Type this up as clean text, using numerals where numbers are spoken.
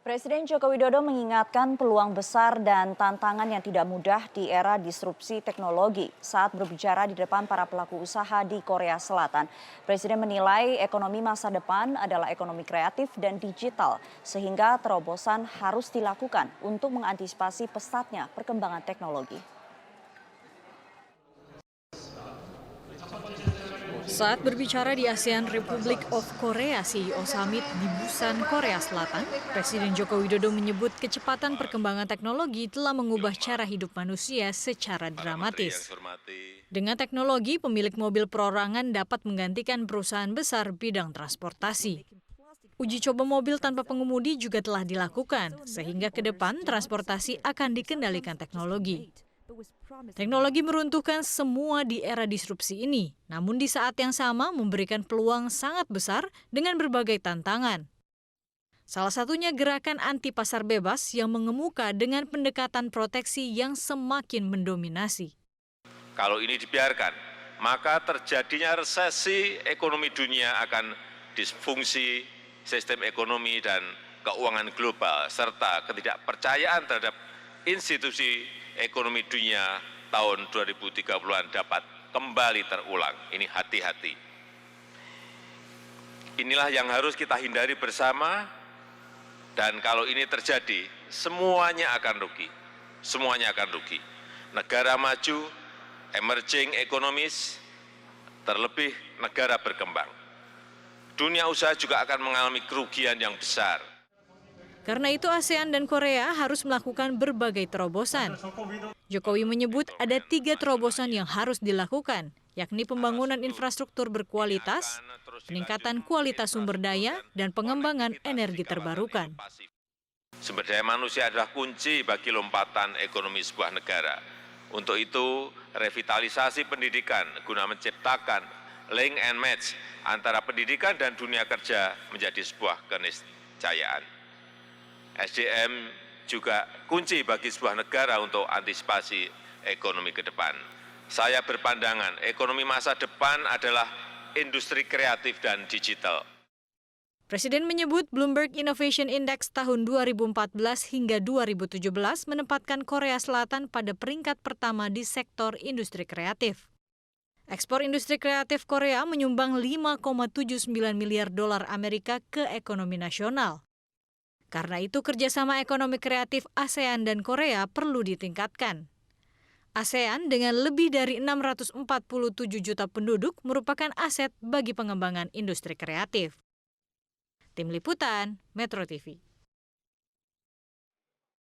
Presiden Joko Widodo mengingatkan peluang besar dan tantangan yang tidak mudah di era disrupsi teknologi saat berbicara di depan para pelaku usaha di Korea Selatan. Presiden menilai ekonomi masa depan adalah ekonomi kreatif dan digital, sehingga terobosan harus dilakukan untuk mengantisipasi pesatnya perkembangan teknologi. Saat berbicara di ASEAN Republic of Korea CEO Summit di Busan, Korea Selatan, Presiden Joko Widodo menyebut kecepatan perkembangan teknologi telah mengubah cara hidup manusia secara dramatis. Dengan teknologi, pemilik mobil perorangan dapat menggantikan perusahaan besar bidang transportasi. Uji coba mobil tanpa pengemudi juga telah dilakukan, sehingga ke depan transportasi akan dikendalikan teknologi. Teknologi meruntuhkan semua di era disrupsi ini, namun di saat yang sama memberikan peluang sangat besar dengan berbagai tantangan. Salah satunya gerakan anti pasar bebas yang mengemuka dengan pendekatan proteksi yang semakin mendominasi. Kalau ini dibiarkan, maka terjadinya resesi ekonomi dunia akan disfungsi sistem ekonomi dan keuangan global, serta ketidakpercayaan terhadap institusi ekonomi dunia tahun 2030-an dapat kembali terulang. Ini hati-hati. Inilah yang harus kita hindari bersama, dan kalau ini terjadi, semuanya akan rugi. Semuanya akan rugi. Negara maju, emerging economies, terlebih negara berkembang. Dunia usaha juga akan mengalami kerugian yang besar. Karena itu ASEAN dan Korea harus melakukan berbagai terobosan. Jokowi menyebut ada 3 terobosan yang harus dilakukan, yakni pembangunan infrastruktur berkualitas, peningkatan kualitas sumber daya, dan pengembangan energi terbarukan. Sumber daya manusia adalah kunci bagi lompatan ekonomi sebuah negara. Untuk itu, revitalisasi pendidikan guna menciptakan link and match antara pendidikan dan dunia kerja menjadi sebuah keniscayaan. SDM juga kunci bagi sebuah negara untuk antisipasi ekonomi ke depan. Saya berpandangan ekonomi masa depan adalah industri kreatif dan digital. Presiden menyebut Bloomberg Innovation Index tahun 2014 hingga 2017 menempatkan Korea Selatan pada peringkat pertama di sektor industri kreatif. Ekspor industri kreatif Korea menyumbang 5,79 miliar dolar Amerika ke ekonomi nasional. Karena itu kerjasama ekonomi kreatif ASEAN dan Korea perlu ditingkatkan. ASEAN dengan lebih dari 647 juta penduduk merupakan aset bagi pengembangan industri kreatif. Tim Liputan, Metro TV.